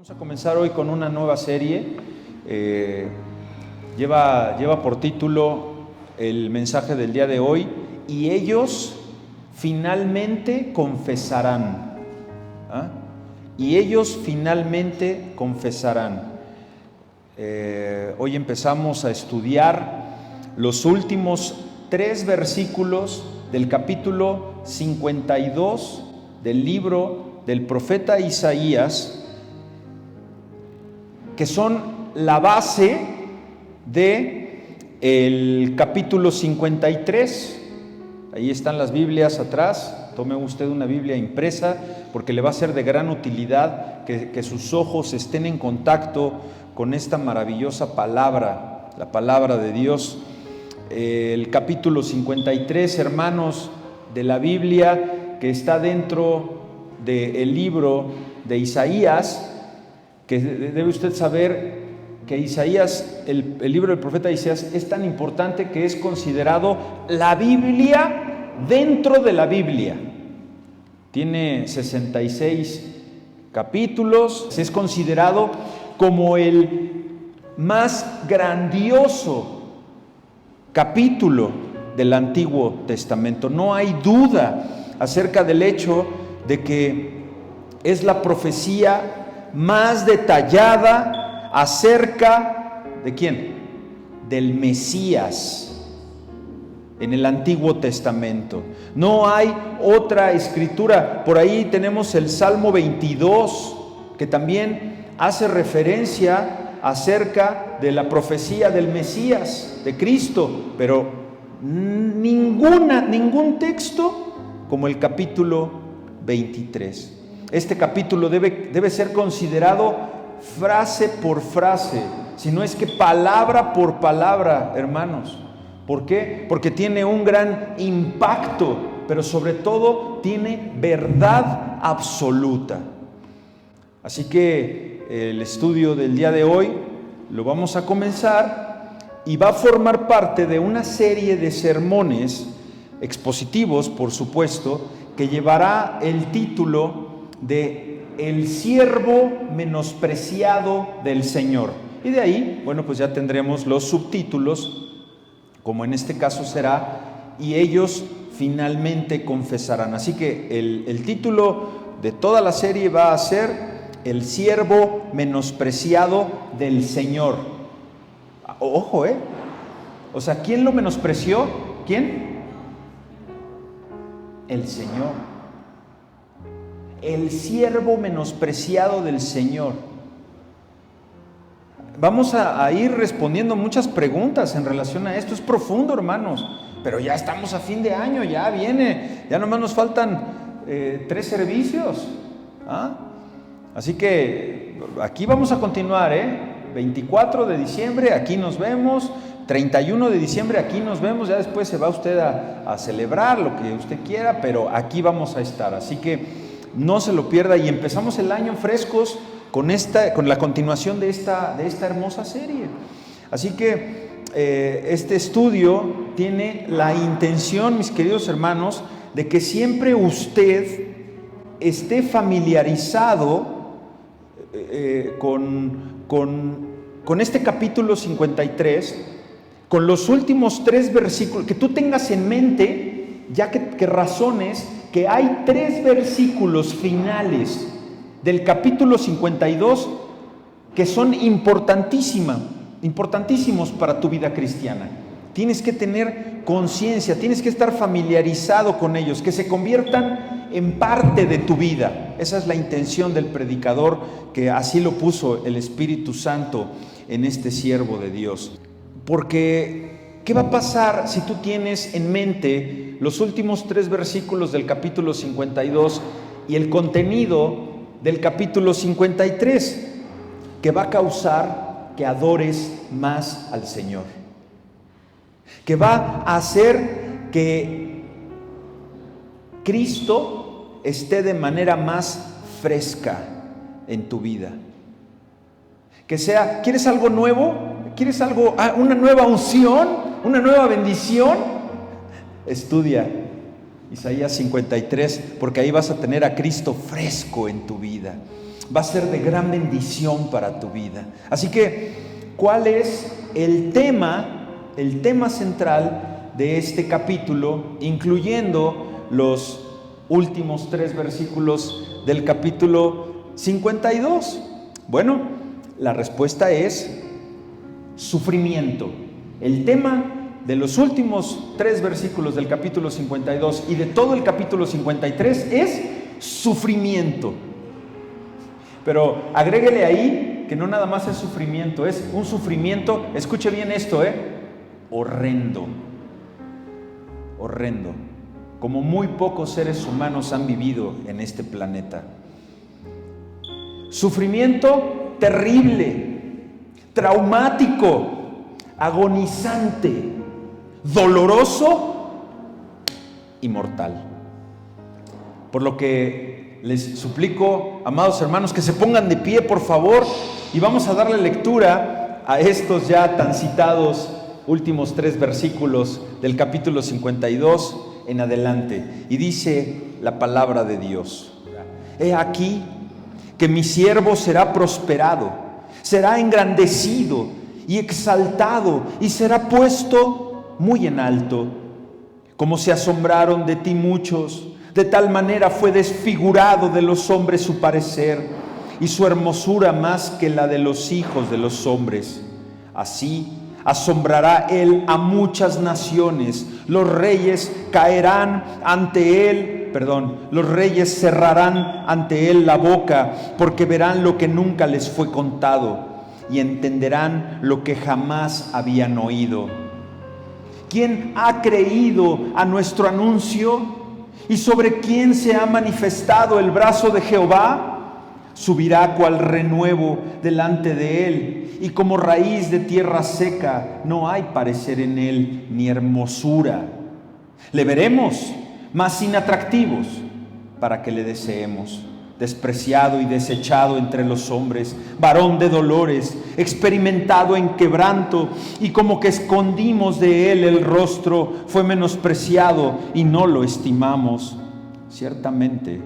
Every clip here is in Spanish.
Vamos a comenzar hoy con una nueva serie. Lleva por título el mensaje del día de hoy: y ellos finalmente confesarán. Y ellos finalmente confesarán. Hoy empezamos a estudiar los últimos 3 versículos del capítulo 52 del libro del profeta Isaías, que son la base del capítulo 53. Ahí están las Biblias atrás. Tome usted una Biblia impresa, porque le va a ser de gran utilidad que sus ojos estén en contacto con esta maravillosa palabra, la palabra de Dios. El capítulo 53, hermanos, de la Biblia, que está dentro del libro de Isaías, que debe usted saber que Isaías, el libro del profeta Isaías, es tan importante que es considerado la Biblia dentro de la Biblia. Tiene 66 capítulos, es considerado como el más grandioso capítulo del Antiguo Testamento. No hay duda acerca del hecho de que es la profecía más detallada acerca de ¿quién? Del Mesías en el Antiguo Testamento. No hay otra escritura. Por ahí tenemos el Salmo 22, que también hace referencia acerca de la profecía del Mesías, de Cristo, pero ningún texto como el capítulo 23. Este capítulo debe ser considerado frase por frase, si no es que palabra por palabra, hermanos. ¿Por qué? Porque tiene un gran impacto, pero sobre todo tiene verdad absoluta. Así que el estudio del día de hoy lo vamos a comenzar y va a formar parte de una serie de sermones expositivos, por supuesto, que llevará el título de El siervo menospreciado del Señor. Y de ahí, bueno, pues ya tendremos los subtítulos, como en este caso será: y ellos finalmente confesarán. Así que el título de toda la serie va a ser El siervo menospreciado del Señor. Ojo, o sea, ¿quién lo menospreció? ¿Quién? El Señor. El siervo menospreciado del Señor. Vamos a ir respondiendo muchas preguntas en relación a esto. Es profundo, hermanos, pero ya estamos a fin de año, ya viene, ya nomás nos faltan 3 servicios. Así que aquí vamos a continuar, 24 de diciembre, aquí nos vemos. 31 de diciembre, aquí nos vemos. Ya después se va usted a celebrar lo que usted quiera, pero aquí vamos a estar. Así que no se lo pierda, y empezamos el año frescos con la continuación de esta hermosa serie. Así que este estudio tiene la intención, mis queridos hermanos, de que siempre usted esté familiarizado con este capítulo 53, con los últimos 3 versículos, que tú tengas en mente, ya que razones que hay 3 versículos finales del capítulo 52 que son importantísimos para tu vida cristiana. Tienes que tener conciencia, tienes que estar familiarizado con ellos, que se conviertan en parte de tu vida. Esa es la intención del predicador, que así lo puso el Espíritu Santo en este siervo de Dios. Porque ¿qué va a pasar si tú tienes en mente los últimos 3 versículos del capítulo 52 y el contenido del capítulo 53? Que va a causar que adores más al Señor, que va a hacer que Cristo esté de manera más fresca en tu vida. Que sea, ¿quieres algo nuevo? ¿Quieres algo, una nueva unción, una nueva bendición? Estudia Isaías 53, porque ahí vas a tener a Cristo fresco en tu vida. va a ser de gran bendición para tu vida. Así que, ¿cuál es el tema central de este capítulo, incluyendo los últimos 3 versículos del capítulo 52? Bueno, la respuesta es sufrimiento. El tema de los últimos 3 versículos del capítulo 52 y de todo el capítulo 53 es sufrimiento. Pero agréguele ahí que no nada más es sufrimiento, es un sufrimiento, escuche bien esto, horrendo, como muy pocos seres humanos han vivido en este planeta. Sufrimiento terrible, traumático, agonizante, doloroso y mortal. Por lo que les suplico, amados hermanos, que se pongan de pie, por favor, y vamos a darle lectura a estos ya tan citados últimos 3 versículos del capítulo 52 en adelante. Y dice la palabra de Dios: He aquí que mi siervo será prosperado, será engrandecido y exaltado, y será puesto muy en alto. Como se asombraron de ti muchos, de tal manera fue desfigurado de los hombres su parecer, y su hermosura más que la de los hijos de los hombres. Así asombrará él a muchas naciones, los reyes caerán ante él, los reyes cerrarán ante él la boca, porque verán lo que nunca les fue contado, y entenderán lo que jamás habían oído. ¿Quién ha creído a nuestro anuncio? ¿Y sobre quién se ha manifestado el brazo de Jehová? Subirá cual renuevo delante de él, y como raíz de tierra seca, no hay parecer en él ni hermosura. Le veremos, mas sin atractivos, para que le deseemos. Despreciado y desechado entre los hombres, varón de dolores, experimentado en quebranto, y como que escondimos de él el rostro, fue menospreciado y no lo estimamos. Ciertamente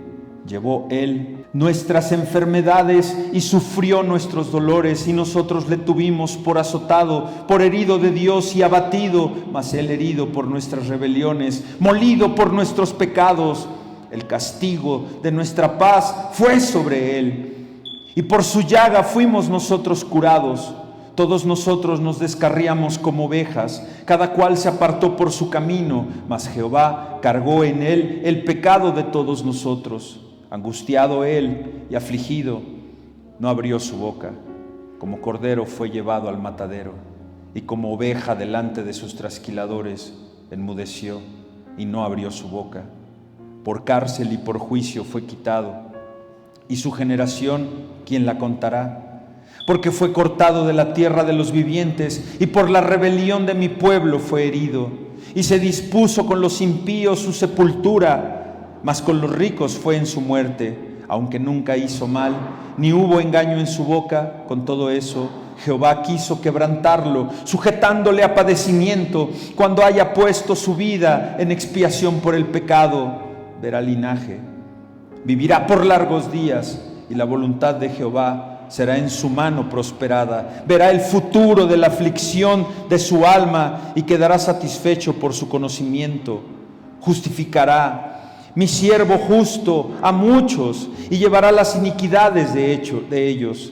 llevó él nuestras enfermedades y sufrió nuestros dolores, y nosotros le tuvimos por azotado, por herido de Dios y abatido, mas él herido por nuestras rebeliones, molido por nuestros pecados. El castigo de nuestra paz fue sobre él, y por su llaga fuimos nosotros curados. Todos nosotros nos descarriamos como ovejas, cada cual se apartó por su camino, mas Jehová cargó en él el pecado de todos nosotros. Angustiado él y afligido, no abrió su boca. Como cordero fue llevado al matadero, y como oveja delante de sus trasquiladores, enmudeció y no abrió su boca. Por cárcel y por juicio fue quitado, y su generación, ¿quién la contará? Porque fue cortado de la tierra de los vivientes, y por la rebelión de mi pueblo fue herido. Y se dispuso con los impíos su sepultura, mas con los ricos fue en su muerte, aunque nunca hizo mal, ni hubo engaño en su boca. Con todo eso, Jehová quiso quebrantarlo, sujetándole a padecimiento, cuando haya puesto su vida en expiación por el pecado. Verá linaje, vivirá por largos días, y la voluntad de Jehová será en su mano prosperada. Verá el futuro de la aflicción de su alma, y quedará satisfecho por su conocimiento. Justificará mi siervo justo a muchos, y llevará las iniquidades de ellos.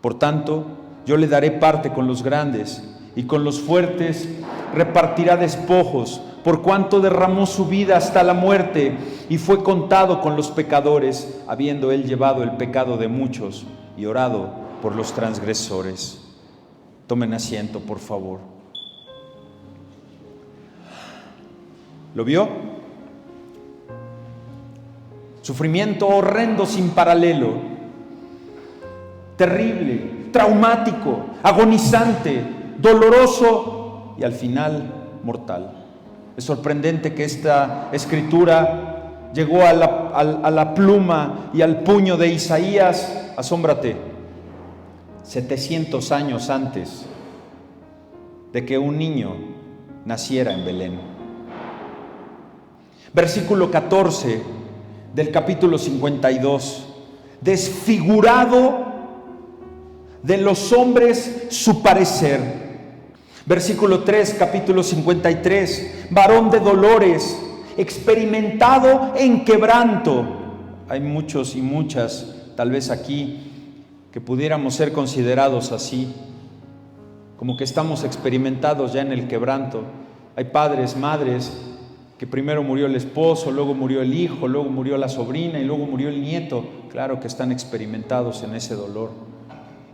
Por tanto, yo le daré parte con los grandes, y con los fuertes repartirá despojos, por cuanto derramó su vida hasta la muerte, y fue contado con los pecadores, habiendo él llevado el pecado de muchos y orado por los transgresores. Tomen asiento, por favor. ¿Lo vio? Sufrimiento horrendo sin paralelo, terrible, traumático, agonizante, doloroso y al final mortal. Es sorprendente que esta escritura llegó a la pluma y al puño de Isaías, asómbrate, 700 años antes de que un niño naciera en Belén. Versículo 14 del capítulo 52. desfigurado de los hombres su parecer. Versículo 3, capítulo 53, varón de dolores, experimentado en quebranto. Hay muchos y muchas, tal vez aquí, que pudiéramos ser considerados así, como que estamos experimentados ya en el quebranto. Hay padres, madres, que primero murió el esposo, luego murió el hijo, luego murió la sobrina y luego murió el nieto. Claro que están experimentados en ese dolor.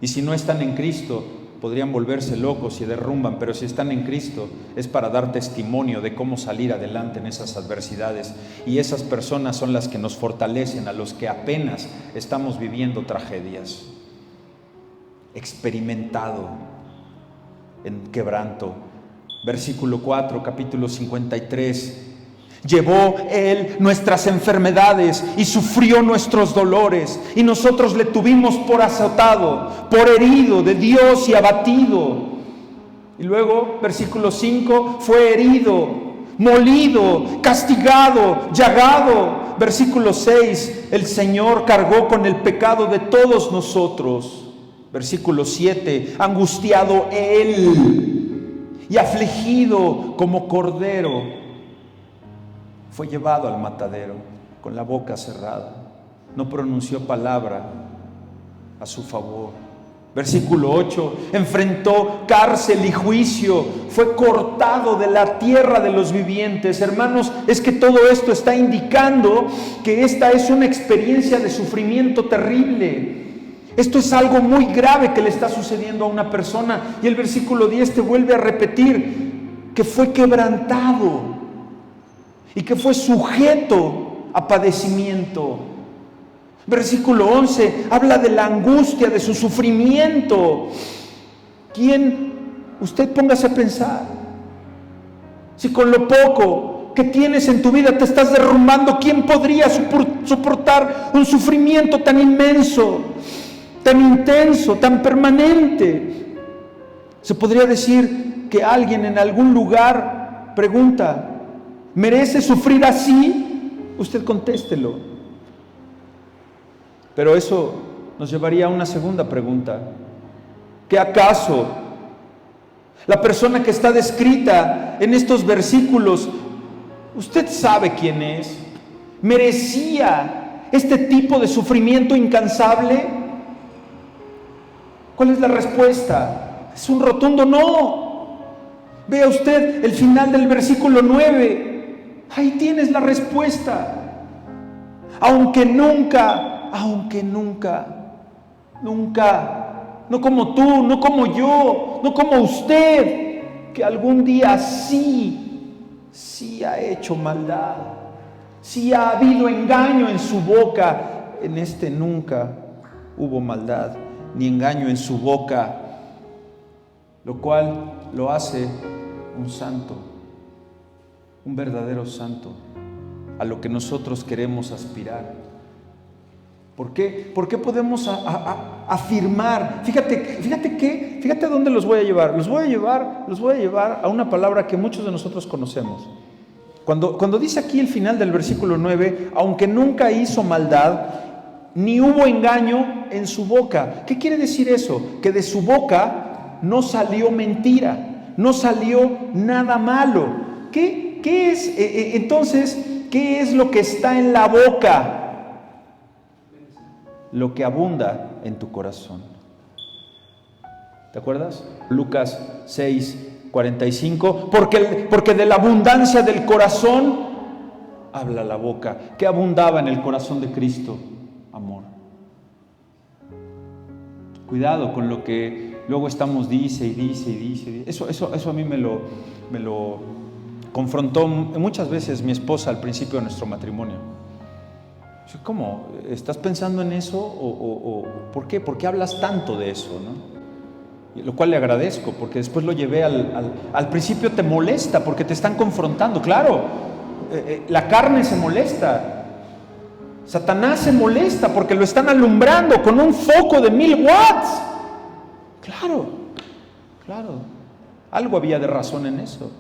Y si no están en Cristo, podrían volverse locos y derrumban, pero si están en Cristo es para dar testimonio de cómo salir adelante en esas adversidades. Y esas personas son las que nos fortalecen a los que apenas estamos viviendo tragedias. Experimentado en quebranto. Versículo 4, capítulo 53. Llevó Él nuestras enfermedades y sufrió nuestros dolores, y nosotros le tuvimos por azotado, por herido de Dios y abatido. Y luego, versículo 5, fue herido, molido, castigado, llagado. Versículo 6, el Señor cargó con el pecado de todos nosotros. Versículo 7, angustiado Él y afligido como cordero, fue llevado al matadero con la boca cerrada. No pronunció palabra a su favor. Versículo 8, enfrentó cárcel y juicio, fue cortado de la tierra de los vivientes. Hermanos, es que todo esto está indicando que esta es una experiencia de sufrimiento terrible. Esto es algo muy grave que le está sucediendo a una persona. Y el versículo 10 te vuelve a repetir que fue quebrantado y que fue sujeto a padecimiento. Versículo 11 habla de la angustia, de su sufrimiento. Usted póngase a pensar, si con lo poco que tienes en tu vida te estás derrumbando, ¿quién podría soportar un sufrimiento tan inmenso, tan intenso, tan permanente? Se podría decir que alguien en algún lugar pregunta, ¿merece sufrir así? Usted contéstelo. Pero eso nos llevaría a una segunda pregunta. ¿Qué acaso la persona que está descrita en estos versículos, usted sabe quién es, merecía este tipo de sufrimiento incansable? ¿Cuál es la respuesta? Es un rotundo no. Vea usted el final del versículo 9. Ahí tienes la respuesta. Aunque nunca, no como tú, no como yo, no como usted, que algún día sí ha hecho maldad, sí ha habido engaño en su boca. En este nunca hubo maldad ni engaño en su boca, lo cual lo hace un santo, un verdadero santo, a lo que nosotros queremos aspirar. ¿Por qué? ¿Por qué podemos afirmar? Fíjate a dónde los voy a llevar. Los voy a llevar a una palabra que muchos de nosotros conocemos. Cuando dice aquí el final del versículo 9, aunque nunca hizo maldad, ni hubo engaño en su boca. ¿Qué quiere decir eso? Que de su boca no salió mentira, no salió nada malo. ¿Qué es entonces? ¿Qué es lo que está en la boca? Lo que abunda en tu corazón. ¿Te acuerdas? Lucas 6:45. Porque de la abundancia del corazón habla la boca. ¿Qué abundaba en el corazón de Cristo? Amor. Cuidado con lo que luego estamos dice. Eso a mí me lo confrontó muchas veces mi esposa al principio de nuestro matrimonio. ¿Cómo? ¿Estás pensando en eso? ¿O por qué? ¿Por qué hablas tanto de eso, no? Lo cual le agradezco, porque después lo llevé al principio te molesta, porque te están confrontando. Claro, la carne se molesta. Satanás se molesta porque lo están alumbrando con un foco de 1000 watts. Claro. Algo había de razón en eso.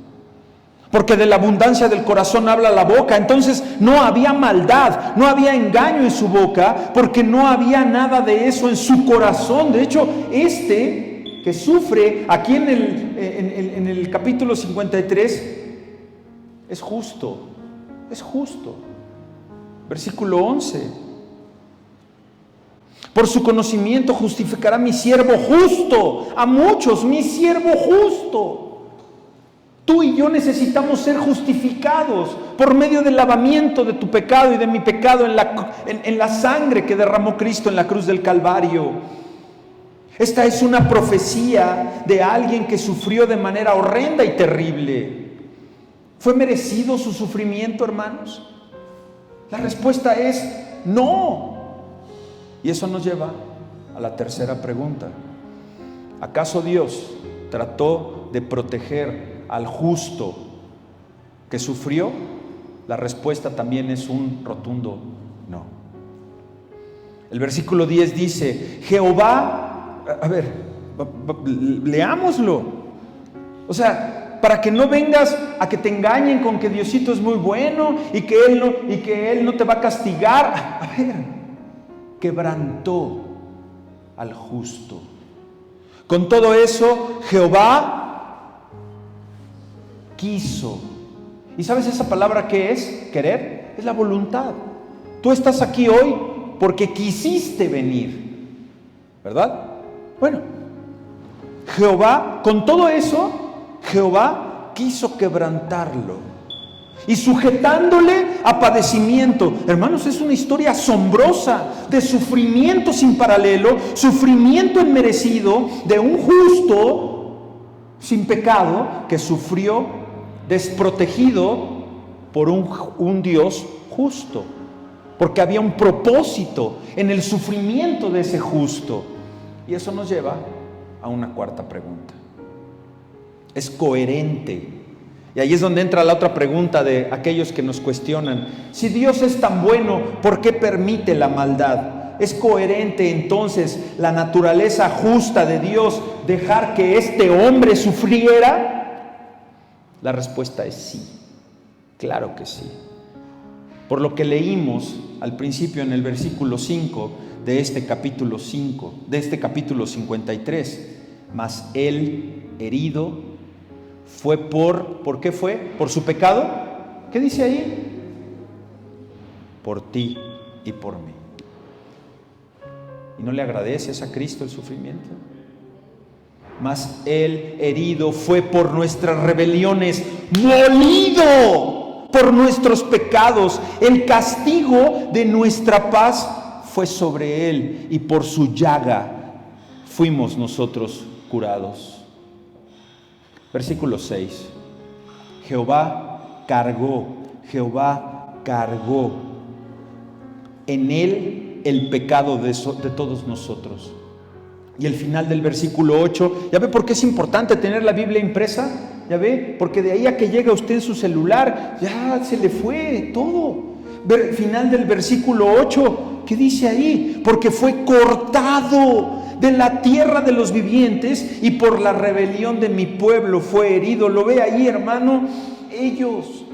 porque de la abundancia del corazón habla la boca. Entonces no había maldad, no había engaño en su boca, porque no había nada de eso en su corazón. De hecho, que sufre aquí en el capítulo 53 es justo, es justo. Versículo 11: por su conocimiento justificará mi siervo justo a muchos, mi siervo justo. Tú y yo necesitamos ser justificados por medio del lavamiento de tu pecado y de mi pecado en la sangre que derramó Cristo en la cruz del Calvario. Esta es una profecía de alguien que sufrió de manera horrenda y terrible. ¿Fue merecido su sufrimiento, hermanos? La respuesta es no. Y eso nos lleva a la tercera pregunta. ¿Acaso Dios trató de proteger al justo que sufrió? La respuesta también es un rotundo no. El versículo 10 dice: Jehová, a ver, leámoslo. O sea, para que no vengas a que te engañen con que Diosito es muy bueno y que Él no te va a castigar. A ver, quebrantó al justo. Con todo eso, Jehová quiso. ¿Y sabes esa palabra qué es? Querer. Es la voluntad. Tú estás aquí hoy porque quisiste venir, ¿verdad? Bueno, Jehová, con todo eso, Jehová quiso quebrantarlo y sujetándole a padecimiento. Hermanos, es una historia asombrosa de sufrimiento sin paralelo, sufrimiento inmerecido de un justo sin pecado que sufrió desprotegido por un Dios justo, porque había un propósito en el sufrimiento de ese justo. Y eso nos lleva a una cuarta pregunta. ¿Es coherente? Y ahí es donde entra la otra pregunta de aquellos que nos cuestionan: si Dios es tan bueno, ¿por qué permite la maldad? ¿Es coherente entonces la naturaleza justa de Dios dejar que este hombre sufriera? La respuesta es sí, claro que sí. Por lo que leímos al principio en el versículo 5 de este capítulo 53, mas él herido fue ¿por qué fue? ¿Por su pecado? ¿Qué dice ahí? Por ti y por mí. ¿Y no le agradeces a Cristo el sufrimiento? Mas él herido fue por nuestras rebeliones, molido por nuestros pecados. El castigo de nuestra paz fue sobre él, y por su llaga fuimos nosotros curados. Versículo 6. Jehová cargó en él el pecado de todos nosotros. Y el final del versículo 8, ¿ya ve por qué es importante tener la Biblia impresa? ¿Ya ve? Porque de ahí a que llega usted en su celular, ya se le fue todo. Final del versículo 8, ¿qué dice ahí? Porque fue cortado de la tierra de los vivientes y por la rebelión de mi pueblo fue herido. ¿Lo ve ahí, hermano? Ellos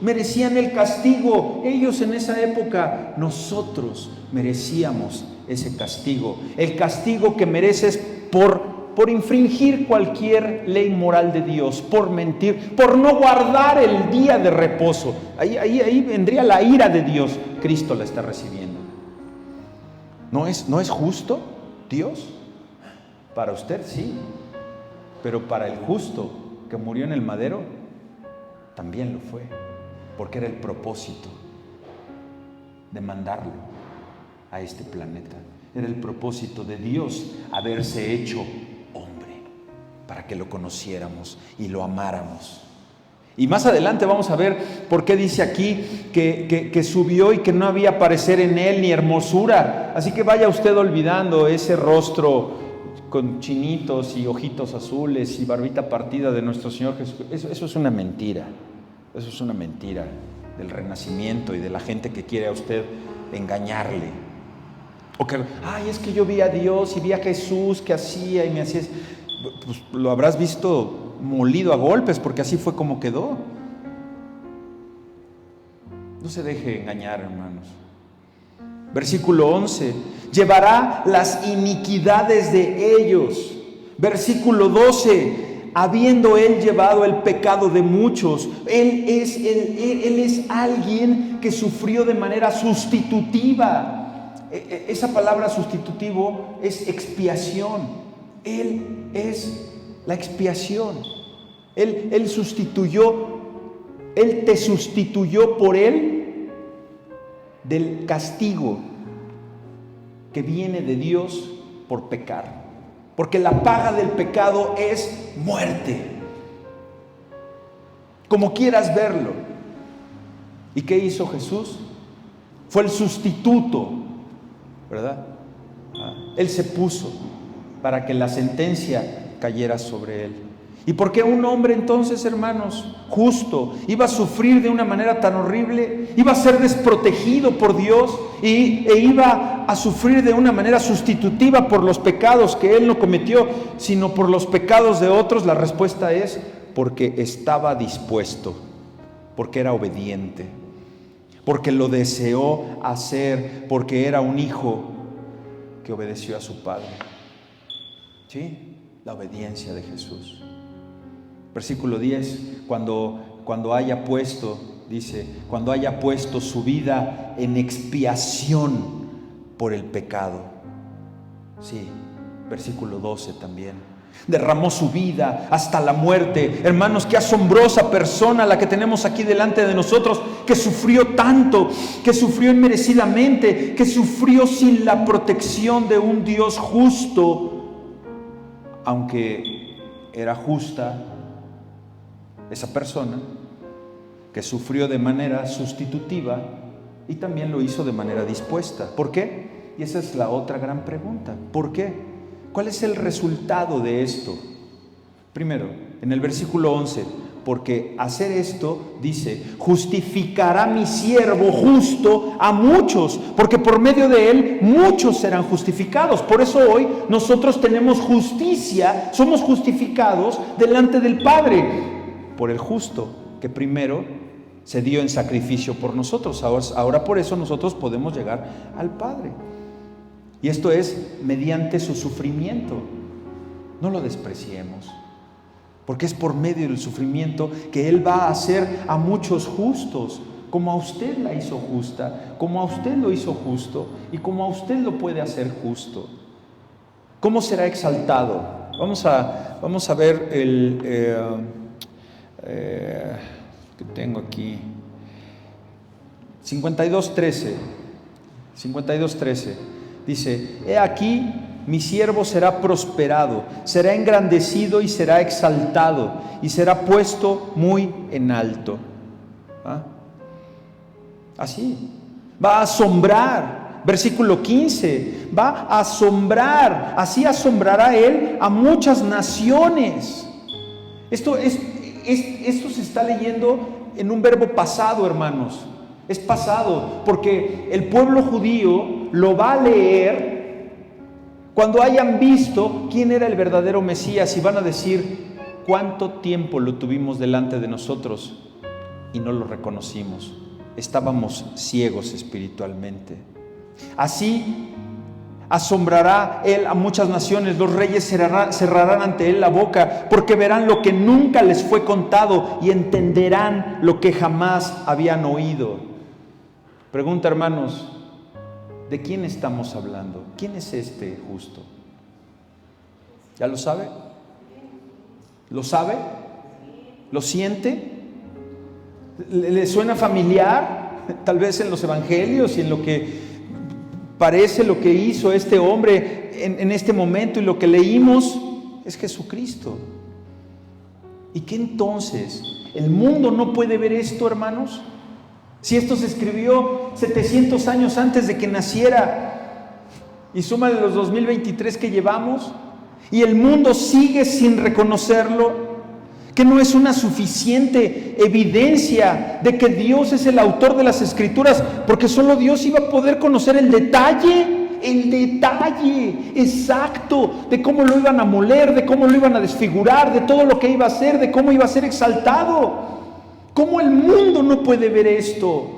merecían el castigo. Ellos en esa época, nosotros merecíamos ese castigo. El castigo que mereces por infringir cualquier ley moral de Dios, por mentir, por no guardar el día de reposo. Ahí vendría la ira de Dios. Cristo la está recibiendo. ¿No es justo Dios? Para usted sí, pero para el justo que murió en el madero también lo fue, porque era el propósito de mandarlo a este planeta. Era el propósito de Dios haberse hecho hombre para que lo conociéramos y lo amáramos. Y más adelante vamos a ver por qué dice aquí que subió y que no había parecer en él ni hermosura. Así que vaya usted olvidando ese rostro con chinitos y ojitos azules y barbita partida de nuestro Señor Jesús. Eso es una mentira. Eso es una mentira del renacimiento y de la gente que quiere a usted engañarle. O que, es que yo vi a Dios y vi a Jesús que hacía y me hacía. Pues lo habrás visto molido a golpes, porque así fue como quedó. No se deje engañar, hermanos. Versículo 11, llevará las iniquidades de ellos. Versículo 12, habiendo Él llevado el pecado de muchos, Él es alguien que sufrió de manera sustitutiva. Esa palabra sustitutivo es expiación. Él es la expiación. Él sustituyó, Él te sustituyó por Él del castigo que viene de Dios por pecar. Porque la paga del pecado es muerte. Como quieras verlo. ¿Y qué hizo Jesús? Fue el sustituto, ¿verdad? Él se puso para que la sentencia cayera sobre Él. ¿Y por qué un hombre entonces, hermanos, justo, iba a sufrir de una manera tan horrible? Iba a ser desprotegido por Dios e iba a sufrir de una manera sustitutiva por los pecados que Él no cometió, sino por los pecados de otros. La respuesta es porque estaba dispuesto, porque era obediente, porque lo deseó hacer, porque era un hijo que obedeció a su padre. ¿Sí? La obediencia de Jesús. Versículo 10, cuando haya puesto, dice, cuando haya puesto su vida en expiación por el pecado. Sí, versículo 12 también. Derramó su vida hasta la muerte. Hermanos, qué asombrosa persona la que tenemos aquí delante de nosotros, que sufrió tanto, que sufrió inmerecidamente, que sufrió sin la protección de un Dios justo, aunque era justa. Esa persona que sufrió de manera sustitutiva y también lo hizo de manera dispuesta. ¿Por qué? Y esa es la otra gran pregunta. ¿Por qué? ¿Cuál es el resultado de esto? Primero, en el versículo 11, porque hacer esto, dice, justificará mi siervo justo a muchos, porque por medio de él muchos serán justificados. Por eso hoy nosotros tenemos justicia, somos justificados delante del Padre, por el justo que primero se dio en sacrificio por nosotros. Ahora por eso nosotros podemos llegar al Padre. Y esto es mediante su sufrimiento. No lo despreciemos, porque es por medio del sufrimiento que Él va a hacer a muchos justos, como a usted la hizo justa, como a usted lo hizo justo y como a usted lo puede hacer justo. ¿Cómo será exaltado? Vamos a ver que tengo aquí 52:13 dice: he aquí mi siervo será prosperado, será engrandecido y será exaltado y será puesto muy en alto. Así va a asombrar. Versículo 15, va a asombrar, así asombrará Él a muchas naciones. Esto se está leyendo en un verbo pasado, hermanos. Es pasado, porque el pueblo judío lo va a leer cuando hayan visto quién era el verdadero Mesías y van a decir: ¿cuánto tiempo lo tuvimos delante de nosotros y no lo reconocimos? Estábamos ciegos espiritualmente. Así asombrará Él a muchas naciones, los reyes cerrarán ante Él la boca, porque verán lo que nunca les fue contado y entenderán lo que jamás habían oído. Pregunta, hermanos, ¿de quién estamos hablando? ¿Quién es este justo? ¿Ya lo sabe? ¿Lo sabe? ¿Lo siente? ¿Le suena familiar? Tal vez en los evangelios y en lo que parece lo que hizo este hombre en este momento, y lo que leímos es Jesucristo. ¿Y qué entonces? ¿El mundo no puede ver esto, hermanos? Si esto se escribió 700 años antes de que naciera, y súmale los 2023 que llevamos, y el mundo sigue sin reconocerlo, que no es una suficiente evidencia de que Dios es el autor de las Escrituras, porque solo Dios iba a poder conocer el detalle el detalle exacto de cómo lo iban a moler, de cómo lo iban a desfigurar, de todo lo que iba a hacer, de cómo iba a ser exaltado. ¿Cómo el mundo no puede ver esto?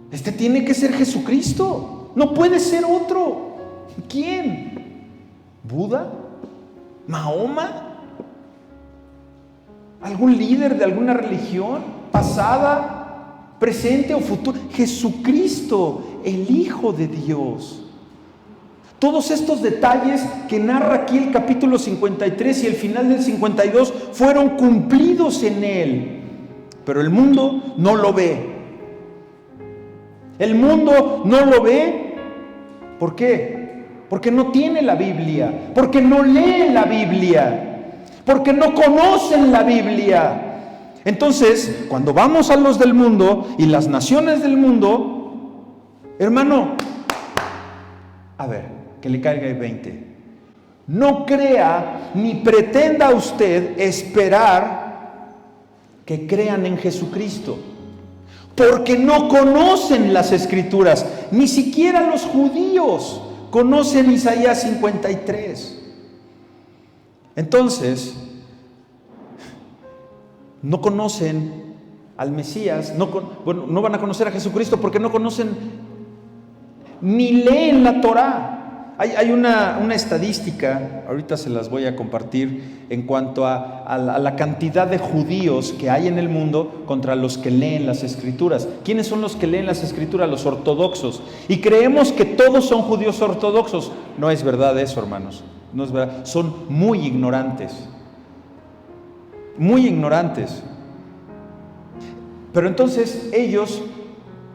Este tiene que ser Jesucristo, no puede ser otro. ¿Quién? ¿Buda? ¿Mahoma? ¿Algún líder de alguna religión pasada, presente o futura? Jesucristo, el Hijo de Dios. Todos estos detalles que narra aquí el capítulo 53 y el final del 52 fueron cumplidos en Él, pero el mundo no lo ve. El mundo no lo ve. ¿Por qué? Porque no tiene la Biblia, porque no lee la Biblia, porque no conocen la Biblia. Entonces, cuando vamos a los del mundo y las naciones del mundo, hermano, a ver, que le caiga el 20. No crea ni pretenda usted esperar que crean en Jesucristo, porque no conocen las Escrituras. Ni siquiera los judíos conocen Isaías 53. Entonces, no conocen al Mesías, no van a conocer a Jesucristo porque no conocen ni leen la Torá. Hay una estadística, ahorita se las voy a compartir, en cuanto a la cantidad de judíos que hay en el mundo contra los que leen las Escrituras. ¿Quiénes son los que leen las Escrituras? Los ortodoxos. Y creemos que todos son judíos ortodoxos. No es verdad eso, hermanos. No es verdad. Son muy ignorantes. Muy ignorantes. Pero entonces ellos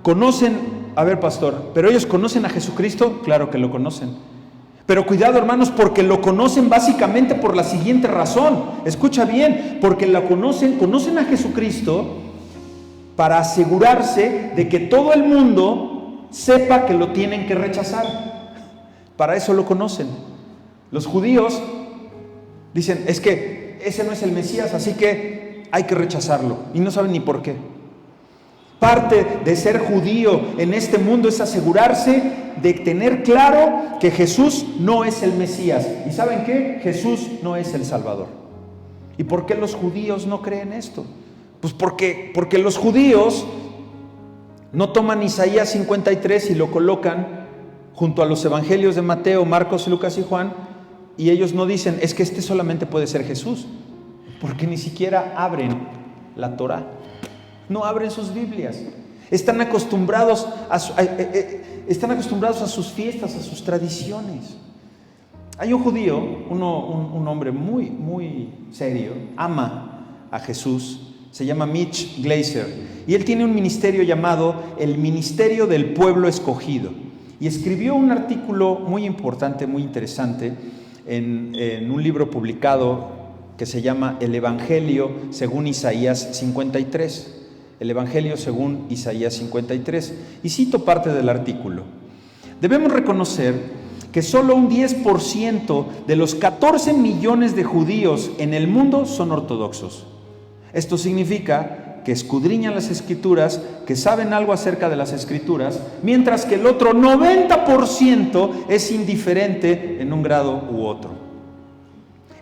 conocen. A ver, pastor, ¿pero ellos conocen a Jesucristo? Claro que lo conocen. Pero cuidado, hermanos, porque lo conocen básicamente por la siguiente razón. Escucha bien, porque lo conocen a Jesucristo para asegurarse de que todo el mundo sepa que lo tienen que rechazar. Para eso lo conocen. Los judíos dicen, es que ese no es el Mesías, así que hay que rechazarlo. Y no saben ni por qué. Parte de ser judío en este mundo es asegurarse de tener claro que Jesús no es el Mesías. ¿Y saben qué? Jesús no es el Salvador. ¿Y por qué los judíos no creen esto? Pues porque los judíos no toman Isaías 53 y lo colocan junto a los evangelios de Mateo, Marcos, Lucas y Juan, y ellos no dicen, es que este solamente puede ser Jesús, porque ni siquiera abren la Torá. No abren sus Biblias. Están acostumbrados a sus fiestas, a sus tradiciones. Hay un judío, un hombre muy, muy serio, ama a Jesús, se llama Mitch Glaser, y él tiene un ministerio llamado el Ministerio del Pueblo Escogido. Y escribió un artículo muy importante, muy interesante, en un libro publicado que se llama El Evangelio según Isaías 53. El Evangelio según Isaías 53. Y cito parte del artículo. Debemos reconocer que solo un 10% de los 14 millones de judíos en el mundo son ortodoxos. Esto significa que escudriñan las Escrituras, que saben algo acerca de las Escrituras, mientras que el otro 90% es indiferente en un grado u otro.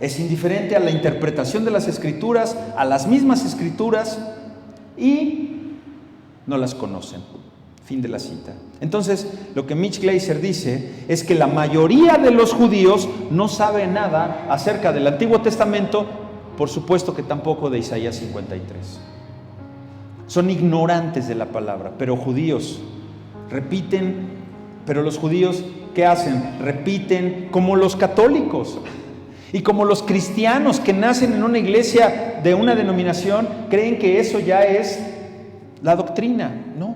Es indiferente a la interpretación de las Escrituras, a las mismas Escrituras, y no las conocen. Fin de la cita. Entonces, lo que Mitch Glaser dice es que la mayoría de los judíos no sabe nada acerca del Antiguo Testamento, por supuesto que tampoco de Isaías 53. Son ignorantes de la palabra, pero judíos repiten, pero los judíos, ¿qué hacen? Repiten como los católicos. Y como los cristianos que nacen en una iglesia de una denominación, creen que eso ya es la doctrina. No,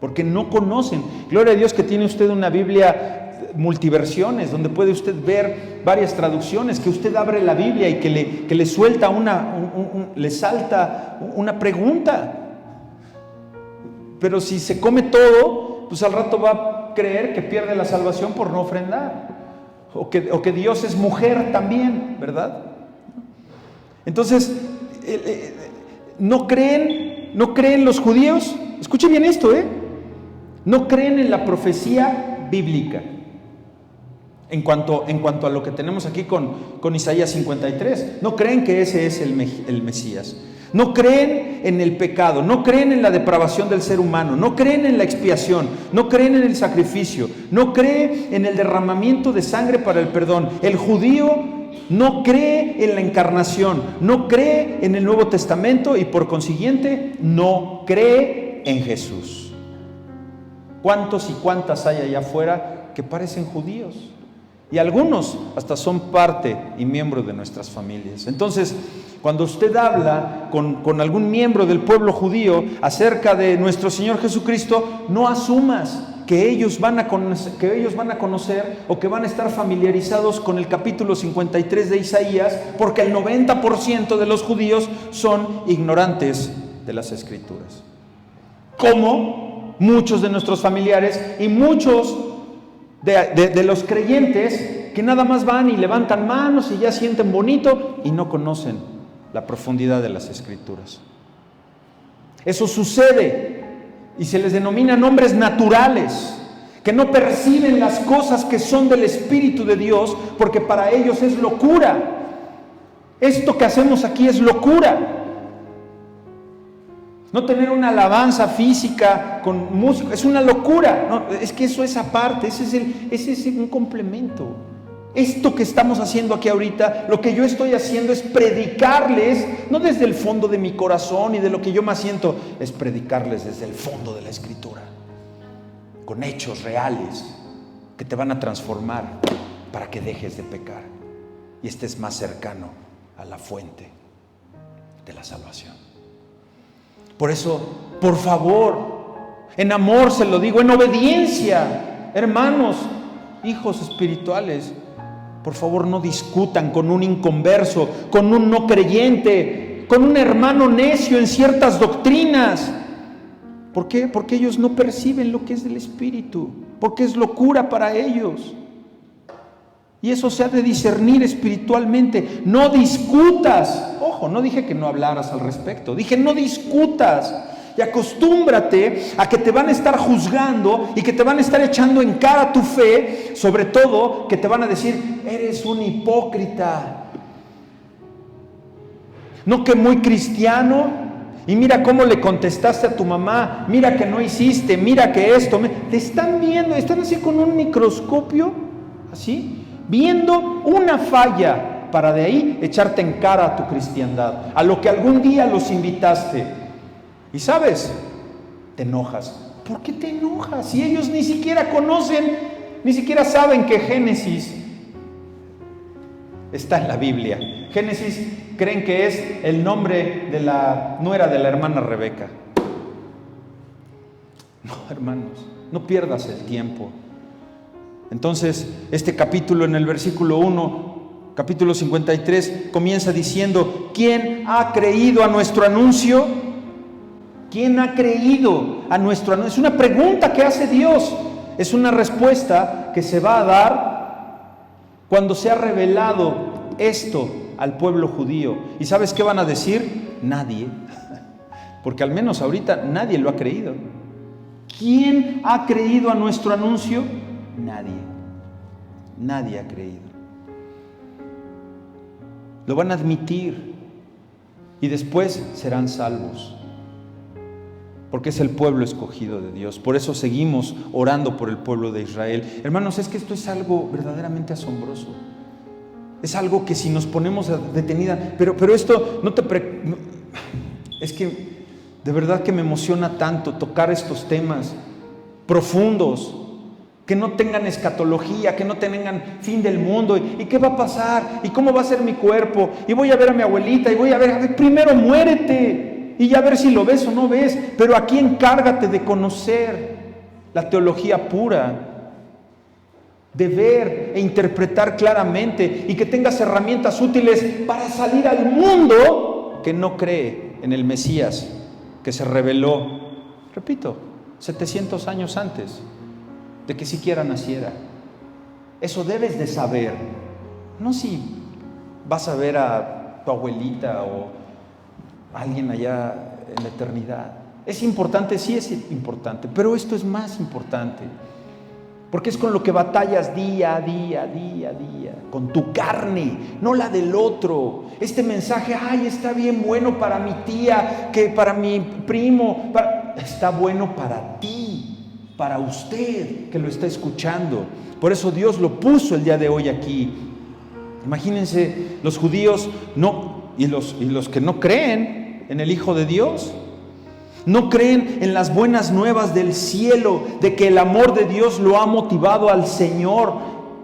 porque no conocen. Gloria a Dios que tiene usted una Biblia multiversiones, donde puede usted ver varias traducciones, que usted abre la Biblia y que le suelta le salta una pregunta. Pero si se come todo, pues al rato va a creer que pierde la salvación por no ofrendar. O que Dios es mujer también, ¿verdad? Entonces, ¿no creen los judíos? Escuche bien esto, No creen en la profecía bíblica. En cuanto a lo que tenemos aquí con Isaías 53, no creen que ese es el Mesías. No creen en el pecado, no creen en la depravación del ser humano, no creen en la expiación, no creen en el sacrificio, no creen en el derramamiento de sangre para el perdón. El judío no cree en la encarnación, no cree en el Nuevo Testamento y por consiguiente no cree en Jesús. ¿Cuántos y cuántas hay allá afuera que parecen judíos? Y algunos hasta son parte y miembros de nuestras familias. Entonces, cuando usted habla con algún miembro del pueblo judío acerca de nuestro Señor Jesucristo, no asumas que ellos van a conocer o que van a estar familiarizados con el capítulo 53 de Isaías, porque el 90% de los judíos son ignorantes de las Escrituras. Como muchos de nuestros familiares y muchos de los creyentes que nada más van y levantan manos y ya sienten bonito y no conocen la profundidad de las Escrituras. Eso sucede y se les denominan hombres naturales, que no perciben las cosas que son del Espíritu de Dios, porque para ellos es locura. Esto que hacemos aquí es locura. No tener una alabanza física con música es una locura. No, es que eso es aparte, ese es un complemento. Esto que estamos haciendo aquí ahorita, lo que yo estoy haciendo es predicarles, no desde el fondo de mi corazón y de lo que yo más siento, es predicarles desde el fondo de la Escritura, con hechos reales que te van a transformar para que dejes de pecar y estés más cercano a la fuente de la salvación. Por eso, por favor, en amor se lo digo, en obediencia, hermanos, hijos espirituales, por favor no discutan con un inconverso, con un no creyente, con un hermano necio en ciertas doctrinas. ¿Por qué? Porque ellos no perciben lo que es del Espíritu, porque es locura para ellos. Y eso se ha de discernir espiritualmente. No discutas. Ojo, no dije que no hablaras al respecto. Dije no discutas. Y acostúmbrate a que te van a estar juzgando y que te van a estar echando en cara tu fe. Sobre todo que te van a decir, eres un hipócrita. No que muy cristiano. Y mira cómo le contestaste a tu mamá. Mira que no hiciste. Mira que esto. Te están viendo. Están así con un microscopio. Así. Viendo una falla para de ahí echarte en cara a tu cristiandad, a lo que algún día los invitaste. Y sabes, te enojas. ¿Por qué te enojas? Si ellos ni siquiera conocen, ni siquiera saben que Génesis está en la Biblia. Génesis creen que es el nombre de la nuera de la hermana Rebeca. No, hermanos, no pierdas el tiempo. Entonces, este capítulo en el versículo 1, capítulo 53, comienza diciendo, ¿quién ha creído a nuestro anuncio? ¿Quién ha creído a nuestro anuncio? Es una pregunta que hace Dios, es una respuesta que se va a dar cuando se ha revelado esto al pueblo judío. ¿Y sabes qué van a decir? Nadie, porque al menos ahorita nadie lo ha creído. ¿Quién ha creído a nuestro anuncio? Nadie ha creído. Lo van a admitir y después serán salvos, porque es el pueblo escogido de Dios. Por eso seguimos orando por el pueblo de Israel. Hermanos, es que esto es algo verdaderamente asombroso. Es algo que si nos ponemos detenida, pero esto es que de verdad que me emociona tanto tocar estos temas profundos, que no tengan escatología, que no tengan fin del mundo. ¿Y qué va a pasar? ¿Y cómo va a ser mi cuerpo? Y voy a ver a mi abuelita, y voy a ver, primero muérete, y ya ver si lo ves o no ves. Pero aquí encárgate de conocer la teología pura, de ver e interpretar claramente, y que tengas herramientas útiles para salir al mundo que no cree en el Mesías, que se reveló, repito, 700 años antes de que siquiera naciera. Eso debes de saber. No si vas a ver a tu abuelita o a alguien allá en la eternidad. ¿Es importante? Sí es importante, pero esto es más importante, porque es con lo que batallas día a día, con tu carne, no la del otro. Este mensaje, ay, está bien bueno para mi tía, que para mi primo, está bueno para ti, para usted que lo está escuchando. Por eso Dios lo puso el día de hoy aquí. Imagínense, los judíos y los que no creen en el Hijo de Dios, no creen en las buenas nuevas del cielo, de que el amor de Dios lo ha motivado al Señor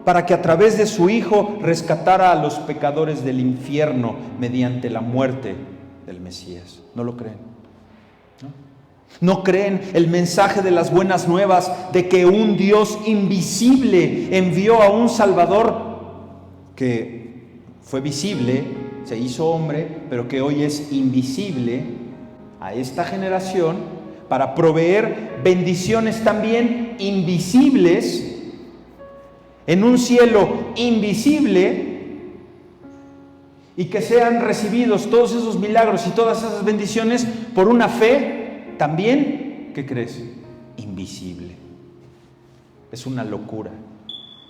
para que a través de su Hijo rescatara a los pecadores del infierno mediante la muerte del Mesías. ¿No lo creen? ¿No creen el mensaje de las buenas nuevas de que un Dios invisible envió a un Salvador que fue visible, se hizo hombre, pero que hoy es invisible a esta generación para proveer bendiciones también invisibles en un cielo invisible, y que sean recibidos todos esos milagros y todas esas bendiciones por una fe también, ¿qué crees? Invisible. Es una locura.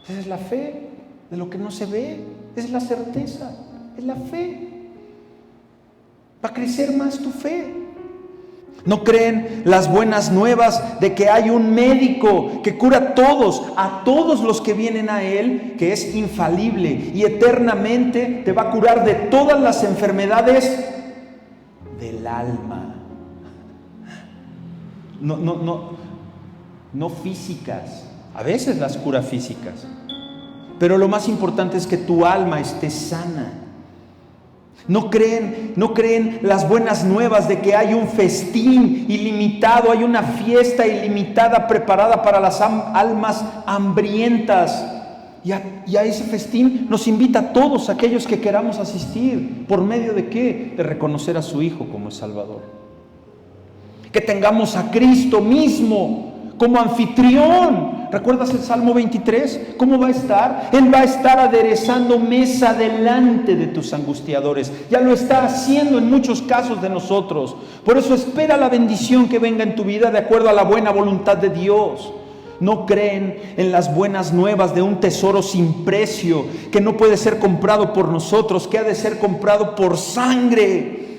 Esa es la fe de lo que no se ve, es la certeza, es la fe. Va a crecer más tu fe. No creen las buenas nuevas de que hay un médico que cura a todos los que vienen a Él, que es infalible y eternamente te va a curar de todas las enfermedades del alma. No físicas, a veces las cura físicas, pero lo más importante es que tu alma esté sana. No creen las buenas nuevas de que hay un festín ilimitado, hay una fiesta ilimitada preparada para las almas hambrientas. Y a ese festín nos invita a todos aquellos que queramos asistir. ¿Por medio de qué? De reconocer a su Hijo como Salvador. Que tengamos a Cristo mismo como anfitrión. ¿Recuerdas el Salmo 23? ¿Cómo va a estar? Él va a estar aderezando mesa delante de tus angustiadores. Ya lo está haciendo en muchos casos de nosotros. Por eso espera la bendición que venga en tu vida de acuerdo a la buena voluntad de Dios. No creen en las buenas nuevas de un tesoro sin precio, que no puede ser comprado por nosotros, que ha de ser comprado por sangre.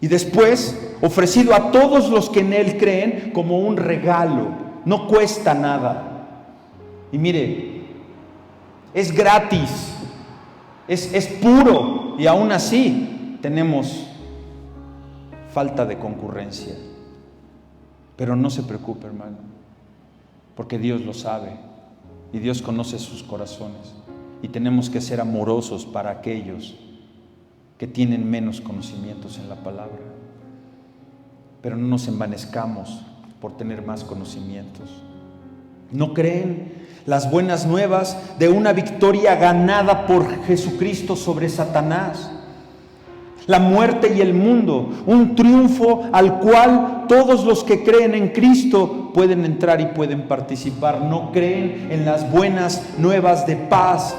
Y después ofrecido a todos los que en Él creen como un regalo. No cuesta nada. Y mire, es gratis, es puro, y aún así tenemos falta de concurrencia. Pero no se preocupe, hermano, porque Dios lo sabe y Dios conoce sus corazones, y tenemos que ser amorosos para aquellos que tienen menos conocimientos en la palabra. Pero no nos envanezcamos por tener más conocimientos. ¿No creen las buenas nuevas de una victoria ganada por Jesucristo sobre Satanás, la muerte y el mundo? Un triunfo al cual todos los que creen en Cristo pueden entrar y pueden participar. ¿No creen en las buenas nuevas de paz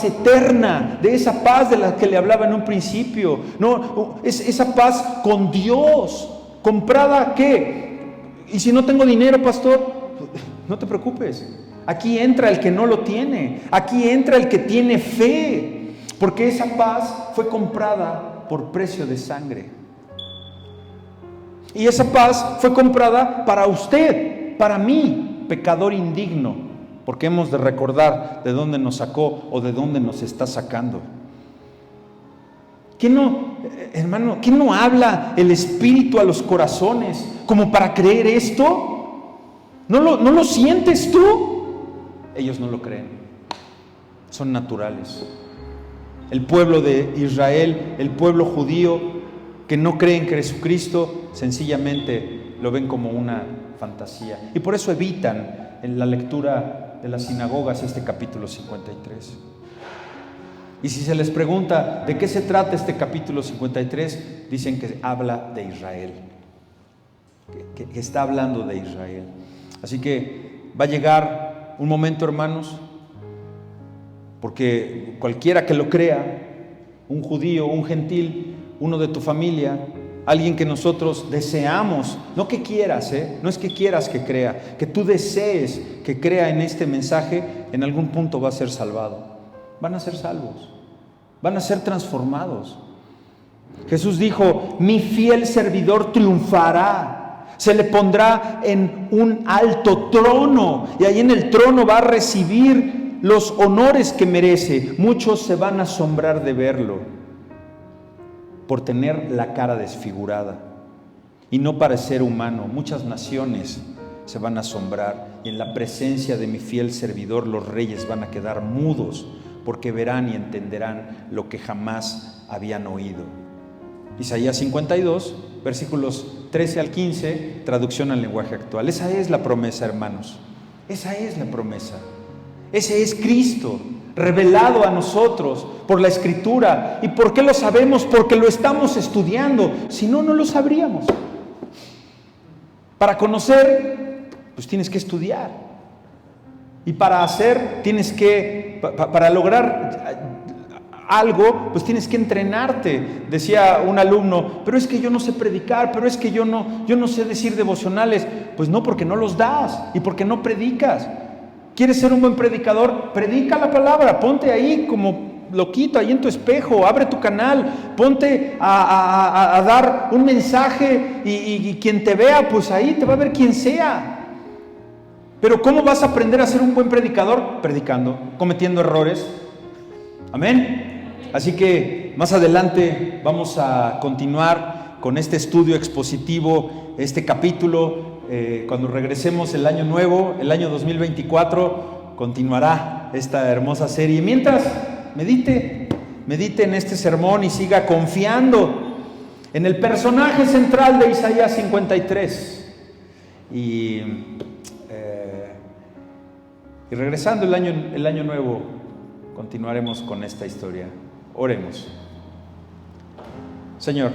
eterna, de esa paz de la que le hablaba en un principio? No, es esa paz con Dios, comprada ¿qué? Y si no tengo dinero, pastor, no te preocupes. Aquí entra el que no lo tiene. Aquí entra el que tiene fe. Porque esa paz fue comprada por precio de sangre. Y esa paz fue comprada para usted, para mí, pecador indigno. Porque hemos de recordar de dónde nos sacó o de dónde nos está sacando. ¿Quién no, hermano, quién no habla el Espíritu a los corazones como para creer esto? ¿No lo sientes tú? Ellos no lo creen. Son naturales. El pueblo de Israel, el pueblo judío que no cree en Jesucristo, sencillamente lo ven como una fantasía. Y por eso evitan en la lectura de las sinagogas este capítulo 53. Y si se les pregunta de qué se trata este capítulo 53, dicen que habla de Israel, que está hablando de Israel. Así que va a llegar un momento, hermanos, porque cualquiera que lo crea, un judío, un gentil, uno de tu familia, alguien que nosotros deseamos, no que quieras, no es que quieras que crea, que tú desees que crea en este mensaje, en algún punto va a ser salvado. Van a ser salvos, van a ser transformados. Jesús dijo: mi fiel servidor triunfará, se le pondrá en un alto trono, y ahí en el trono va a recibir los honores que merece. Muchos se van a asombrar de verlo por tener la cara desfigurada y no parecer humano. Muchas naciones se van a asombrar, y en la presencia de mi fiel servidor los reyes van a quedar mudos, porque verán y entenderán lo que jamás habían oído. Isaías 52, versículos 13 al 15, traducción al lenguaje actual. Esa es la promesa, hermanos. Esa es la promesa. Ese es Cristo revelado a nosotros por la Escritura. ¿Y por qué lo sabemos? Porque lo estamos estudiando. Si no, no lo sabríamos. Para conocer, pues tienes que estudiar. Y para hacer, para lograr algo, pues tienes que entrenarte. Decía un alumno: pero es que yo no sé predicar, pero es que yo no sé decir devocionales. Pues no, porque no los das y porque no predicas. ¿Quieres ser un buen predicador? Predica la palabra, ponte ahí como loquito, ahí en tu espejo, abre tu canal, ponte a dar un mensaje, y quien te vea, pues ahí te va a ver quien sea. Pero ¿cómo vas a aprender a ser un buen predicador? Predicando, cometiendo errores. Amén. Así que más adelante vamos a continuar con este estudio expositivo, este capítulo. Cuando regresemos el año nuevo, el año 2024, continuará esta hermosa serie. Mientras, medite en este sermón y siga confiando en el personaje central de Isaías 53. Y regresando el año nuevo, continuaremos con esta historia. Oremos. Señor,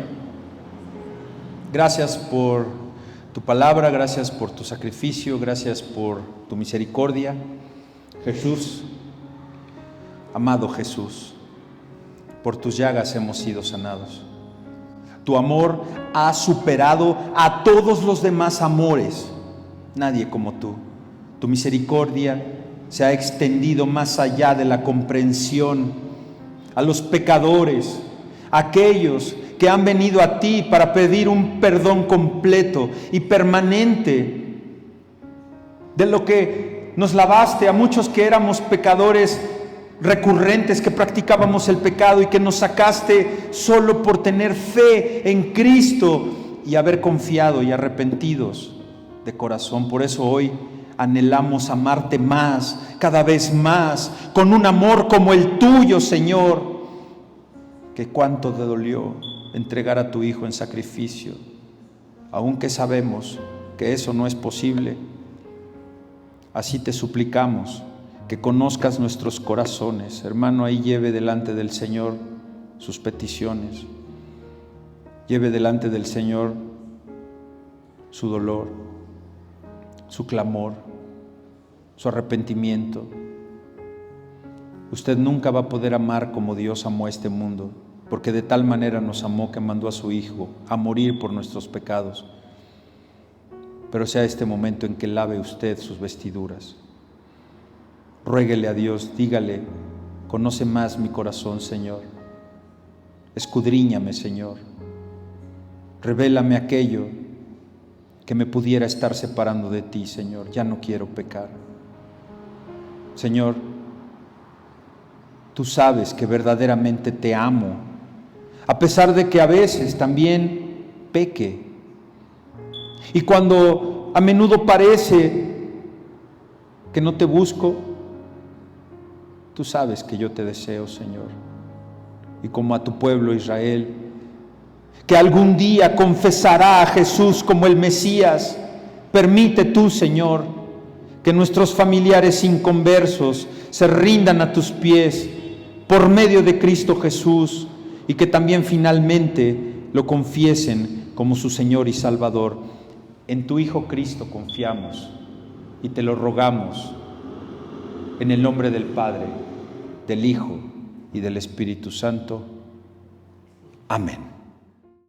gracias por tu palabra, gracias por tu sacrificio, gracias por tu misericordia. Jesús, amado Jesús, por tus llagas hemos sido sanados. Tu amor ha superado a todos los demás amores. Nadie como tú. Tu misericordia se ha extendido más allá de la comprensión a los pecadores, aquellos que han venido a ti para pedir un perdón completo y permanente de lo que nos lavaste, a muchos que éramos pecadores recurrentes, que practicábamos el pecado y que nos sacaste solo por tener fe en Cristo y haber confiado y arrepentidos de corazón. Por eso hoy anhelamos amarte más, cada vez más, con un amor como el tuyo, Señor. Que cuánto te dolió entregar a tu Hijo en sacrificio, aunque sabemos que eso no es posible. Así te suplicamos que conozcas nuestros corazones. Hermano, ahí lleve delante del Señor sus peticiones, lleve delante del Señor su dolor, su clamor, su arrepentimiento. Usted nunca va a poder amar como Dios amó a este mundo, porque de tal manera nos amó que mandó a su Hijo a morir por nuestros pecados. Pero sea este momento en que lave usted sus vestiduras. Ruéguele a Dios, dígale: conoce más mi corazón, Señor. Escudriñame, Señor. Revélame aquello que me pudiera estar separando de ti, Señor. Ya no quiero pecar. Señor, tú sabes que verdaderamente te amo, a pesar de que a veces también peque. Y cuando a menudo parece que no te busco, tú sabes que yo te deseo, Señor. Y como a tu pueblo Israel, que algún día confesará a Jesús como el Mesías, permite tú, Señor, que nuestros familiares inconversos se rindan a tus pies por medio de Cristo Jesús, y que también finalmente lo confiesen como su Señor y Salvador. En tu Hijo Cristo confiamos y te lo rogamos en el nombre del Padre, del Hijo y del Espíritu Santo. Amén.